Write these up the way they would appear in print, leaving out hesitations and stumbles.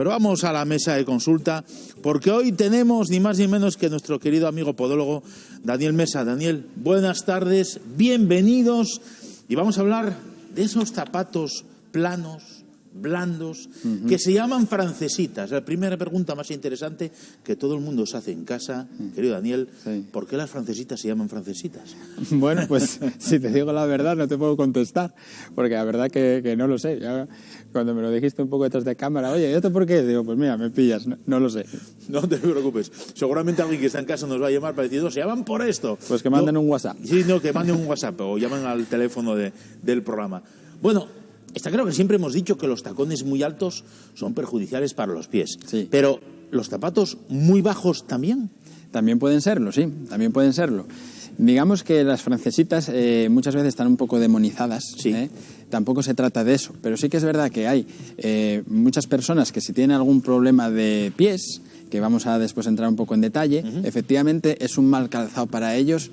Pero vamos a la mesa de consulta, porque hoy tenemos ni más ni menos que nuestro querido amigo podólogo Daniel Mesa. Daniel, buenas tardes, bienvenidos. Y vamos a hablar de esos zapatos planos, blandos, que se llaman francesitas. La primera pregunta más interesante que todo el mundo se hace en casa, querido Daniel, ¿por qué las francesitas se llaman francesitas? Bueno, pues si te digo la verdad no te puedo contestar, porque la verdad que no lo sé. Ya, cuando me lo dijiste un poco detrás de cámara, oye, ¿y esto por qué? Digo, pues mira, me pillas, no lo sé. No te preocupes, seguramente alguien que está en casa nos va a llamar para decir, se llaman por esto. Pues que manden un WhatsApp. Sí, no, que manden un WhatsApp o llamen al teléfono del programa. Bueno, está claro que siempre hemos dicho que los tacones muy altos son perjudiciales para los pies. Sí. Pero, ¿los zapatos muy bajos también? También pueden serlo, sí, también pueden serlo. Digamos que las francesitas muchas veces están un poco demonizadas. Sí. Tampoco se trata de eso, pero sí que es verdad que hay muchas personas que si tienen algún problema de pies, que vamos a después entrar un poco en detalle, efectivamente es un mal calzado para ellos,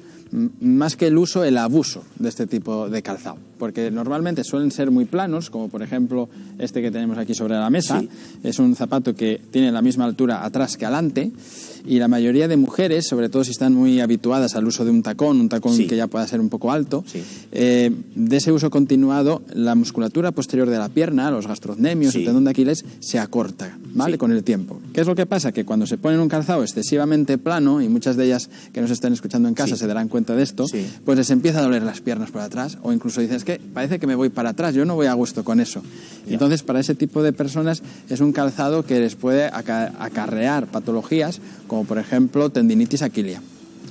más que el uso, el abuso de este tipo de calzado. Porque normalmente suelen ser muy planos, como por ejemplo este que tenemos aquí sobre la mesa. Sí. Es un zapato que tiene la misma altura atrás que adelante, y la mayoría de mujeres, sobre todo si están muy habituadas al uso de un tacón sí. que ya pueda ser un poco alto, sí. De ese uso continuado, la musculatura posterior de la pierna, los gastrocnemios, sí. el tendón de Aquiles, se acorta, ¿vale? Sí. Con el tiempo. ¿Qué es lo que pasa? Que cuando se ponen un calzado excesivamente plano, y muchas de ellas que nos están escuchando en casa sí. se darán cuenta de esto, sí. pues les empieza a doler las piernas por atrás, o incluso dices que parece que me voy para atrás, yo no voy a gusto con eso. Yeah. Entonces, para ese tipo de personas es un calzado que les puede acarrear patologías, como por ejemplo tendinitis aquilia.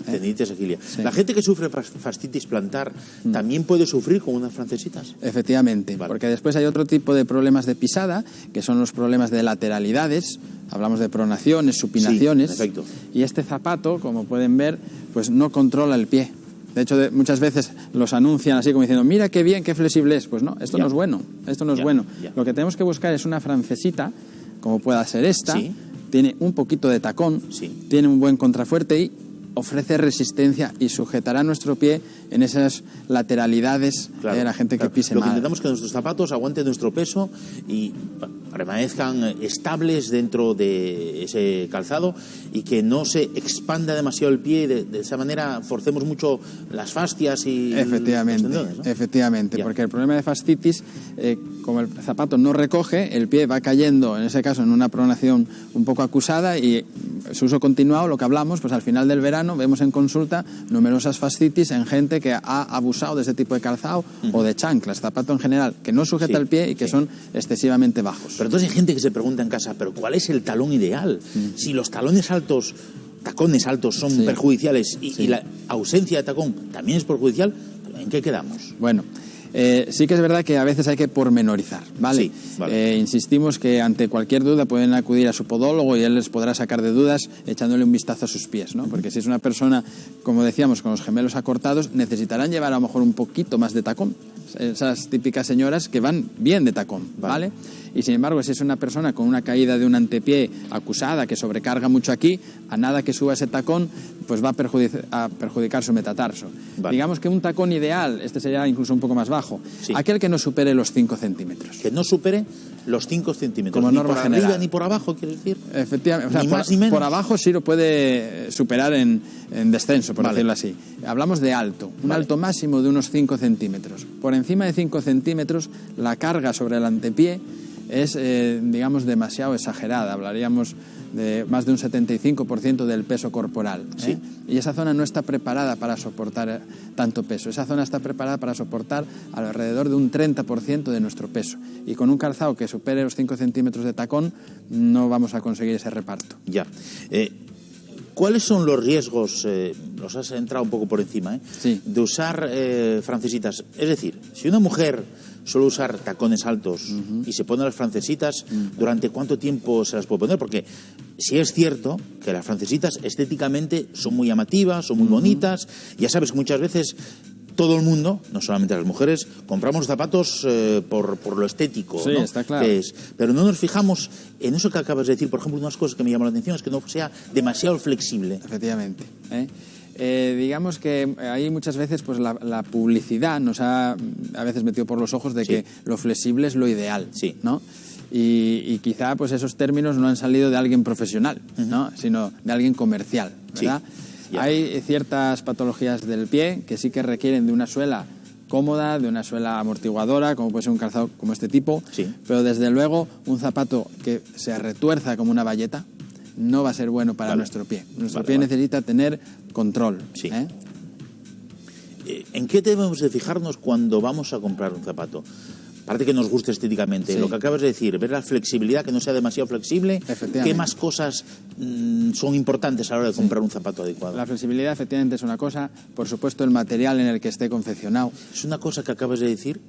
Tendinitis aquilia. Sí. La gente que sufre fascitis plantar también puede sufrir con unas francesitas. Efectivamente, vale. Porque después hay otro tipo de problemas de pisada, que son los problemas de lateralidades. Hablamos de pronaciones, supinaciones. Sí, perfecto. Y este zapato, como pueden ver, pues no controla el pie. De hecho, muchas veces los anuncian así como diciendo, mira qué bien, qué flexible es. Pues no, esto no es bueno, esto no es bueno. Lo que tenemos que buscar es una francesita, como pueda ser esta, sí. Tiene un poquito de tacón, sí. Tiene un buen contrafuerte y ofrece resistencia y sujetará nuestro pie en esas lateralidades de la gente que pise mal. Lo que intentamos es que nuestros zapatos aguanten nuestro peso y permanezcan estables dentro de ese calzado y que no se expanda demasiado el pie y de esa manera forcemos mucho las fascias y efectivamente, los tendones, ¿no? Efectivamente, porque el problema de fascitis, como el zapato no recoge, el pie va cayendo, en ese caso, en una pronación un poco acusada y su uso continuado, lo que hablamos, pues al final del verano vemos en consulta numerosas fascitis en gente que ha abusado de ese tipo de calzado o de chanclas, zapato en general, que no sujeta el pie y que son excesivamente bajos. Pero entonces hay gente que se pregunta en casa, ¿pero cuál es el talón ideal? Si los tacones altos son perjudiciales y la ausencia de tacón también es perjudicial, ¿en qué quedamos? Bueno, sí que es verdad que a veces hay que pormenorizar, ¿vale? Sí, vale. Insistimos que ante cualquier duda pueden acudir a su podólogo y él les podrá sacar de dudas echándole un vistazo a sus pies, ¿no? Porque si es una persona, como decíamos, con los gemelos acortados, necesitarán llevar a lo mejor un poquito más de tacón. Esas típicas señoras que van bien de tacón, ¿vale? Y sin embargo, si es una persona con una caída de un antepié acusada, que sobrecarga mucho aquí, a nada que suba ese tacón, pues va a perjudicar su metatarso. Vale. Digamos que un tacón ideal, este sería incluso un poco más bajo, sí. Aquel que no supere los 5 centímetros. Que no supere los 5 centímetros. Como norma general. Ni por arriba ni por abajo, ¿quieres decir? Efectivamente. O sea, ni más ni menos. Por abajo sí lo puede superar en descenso, por decirlo así. Hablamos de alto, un alto máximo de unos 5 centímetros. Por encima de 5 centímetros, la carga sobre el antepié es, digamos, demasiado exagerada. Hablaríamos de más de un 75% del peso corporal. Sí. Y esa zona no está preparada para soportar tanto peso. Esa zona está preparada para soportar alrededor de un 30% de nuestro peso. Y con un calzado que supere los 5 centímetros de tacón, no vamos a conseguir ese reparto. Ya. ¿Cuáles son los riesgos, los has entrado un poco por encima, sí. de usar francesitas? Es decir, si una mujer suele usar tacones altos y se pone las francesitas, ¿durante cuánto tiempo se las puede poner? Porque sí es cierto que las francesitas estéticamente son muy llamativas, son muy bonitas. Ya sabes que muchas veces todo el mundo, no solamente las mujeres, compramos zapatos por lo estético, sí, ¿no? Está claro. Pero no nos fijamos en eso que acabas de decir. Por ejemplo, unas cosas que me llaman la atención es que no sea demasiado flexible. Efectivamente. Digamos que ahí muchas veces pues la publicidad nos ha a veces metido por los ojos de que lo flexible es lo ideal, sí. ¿no? y quizá pues esos términos no han salido de alguien profesional, ¿no? Sino de alguien comercial, ¿verdad? Sí. Hay ciertas patologías del pie que sí que requieren de una suela cómoda, de una suela amortiguadora, como puede ser un calzado como este tipo, Sí. pero desde luego un zapato que se retuerza como una bayeta no va a ser bueno para nuestro pie. Nuestro pie necesita tener control. Sí. ¿En qué debemos de fijarnos cuando vamos a comprar un zapato? Aparte que nos guste estéticamente, Sí. lo que acabas de decir, ver la flexibilidad, que no sea demasiado flexible. Efectivamente. ¿Qué más cosas son importantes a la hora de comprar un zapato adecuado? La flexibilidad efectivamente es una cosa, por supuesto el material en el que esté confeccionado. Es una cosa que acabas de decir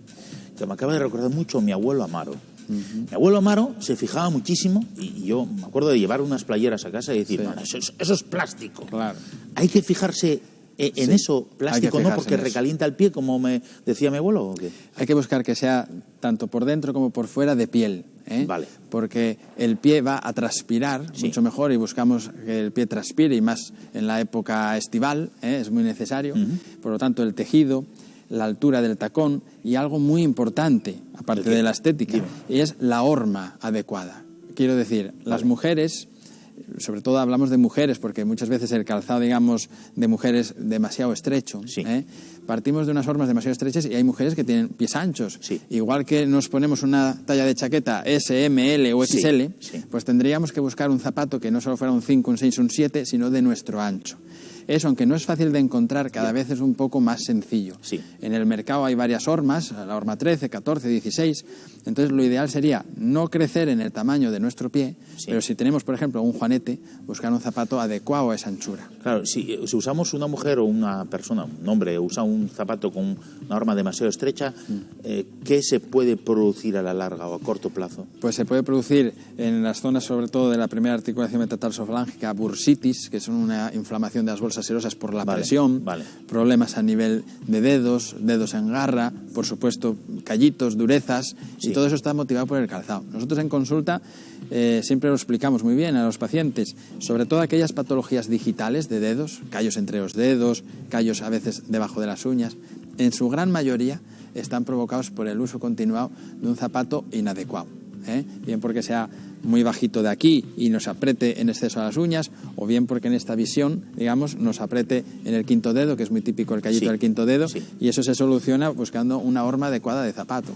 que me acaba de recordar mucho a mi abuelo Amaro. Mi abuelo Amaro se fijaba muchísimo y yo me acuerdo de llevar unas playeras a casa y decir, Sí. no, eso es plástico. Claro. Hay que fijarse en eso, plástico, Hay que ¿no? fijarse Porque en eso. recalienta el pie, como me decía mi abuelo, ¿o qué? Hay que buscar que sea tanto por dentro como por fuera de piel, ¿eh? Vale. Porque el pie va a transpirar mucho mejor y buscamos que el pie transpire, y más en la época estival, ¿eh? Es muy necesario. Por lo tanto, el tejido, la altura del tacón y algo muy importante, aparte de la estética, y es la horma adecuada. Quiero decir, las mujeres, sobre todo hablamos de mujeres, porque muchas veces el calzado, digamos, de mujeres demasiado estrecho. Sí. Partimos de unas hormas demasiado estrechas y hay mujeres que tienen pies anchos. Sí. Igual que nos ponemos una talla de chaqueta S, M, L o XL, Sí. pues tendríamos que buscar un zapato que no solo fuera un 5, un 6, un 7, sino de nuestro ancho. Eso, aunque no es fácil de encontrar, cada vez es un poco más sencillo. Sí. En el mercado hay varias hormas, la horma 13, 14, 16. Entonces, lo ideal sería no crecer en el tamaño de nuestro pie, pero si tenemos, por ejemplo, un juanete, buscar un zapato adecuado a esa anchura. Claro, si usamos una mujer o una persona, un hombre, usa un zapato con una horma demasiado estrecha, ¿qué se puede producir a la larga o a corto plazo? Pues se puede producir en las zonas, sobre todo de la primera articulación metatarsofalangica, bursitis, que son una inflamación de las bolsas serosas por la presión, problemas a nivel de dedos en garra, por supuesto, callitos, durezas, y todo eso está motivado por el calzado. Nosotros en consulta siempre lo explicamos muy bien a los pacientes, sobre todo aquellas patologías digitales de dedos, callos entre los dedos, callos a veces debajo de las uñas, en su gran mayoría están provocados por el uso continuado de un zapato inadecuado. Bien porque sea muy bajito de aquí y nos apriete en exceso a las uñas, o bien porque en esta visión, digamos, nos apriete en el quinto dedo, que es muy típico el callito del quinto dedo, y eso se soluciona buscando una horma adecuada de zapato.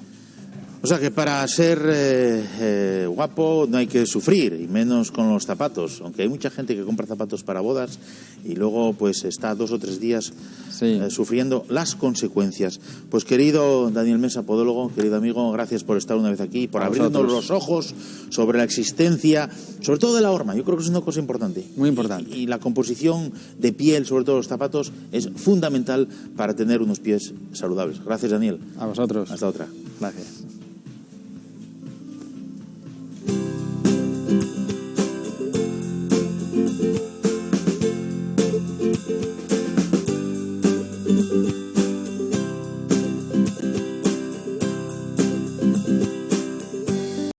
O sea que para ser guapo no hay que sufrir, y menos con los zapatos, aunque hay mucha gente que compra zapatos para bodas y luego pues está 2 o 3 días sufriendo las consecuencias. Pues querido Daniel Mesa, podólogo, querido amigo, gracias por estar una vez aquí, por abrirnos los ojos sobre la existencia, sobre todo de la horma. Yo creo que es una cosa importante. Muy importante. Y la composición de piel, sobre todo los zapatos, es fundamental para tener unos pies saludables. Gracias, Daniel. A vosotros. Hasta otra. Gracias.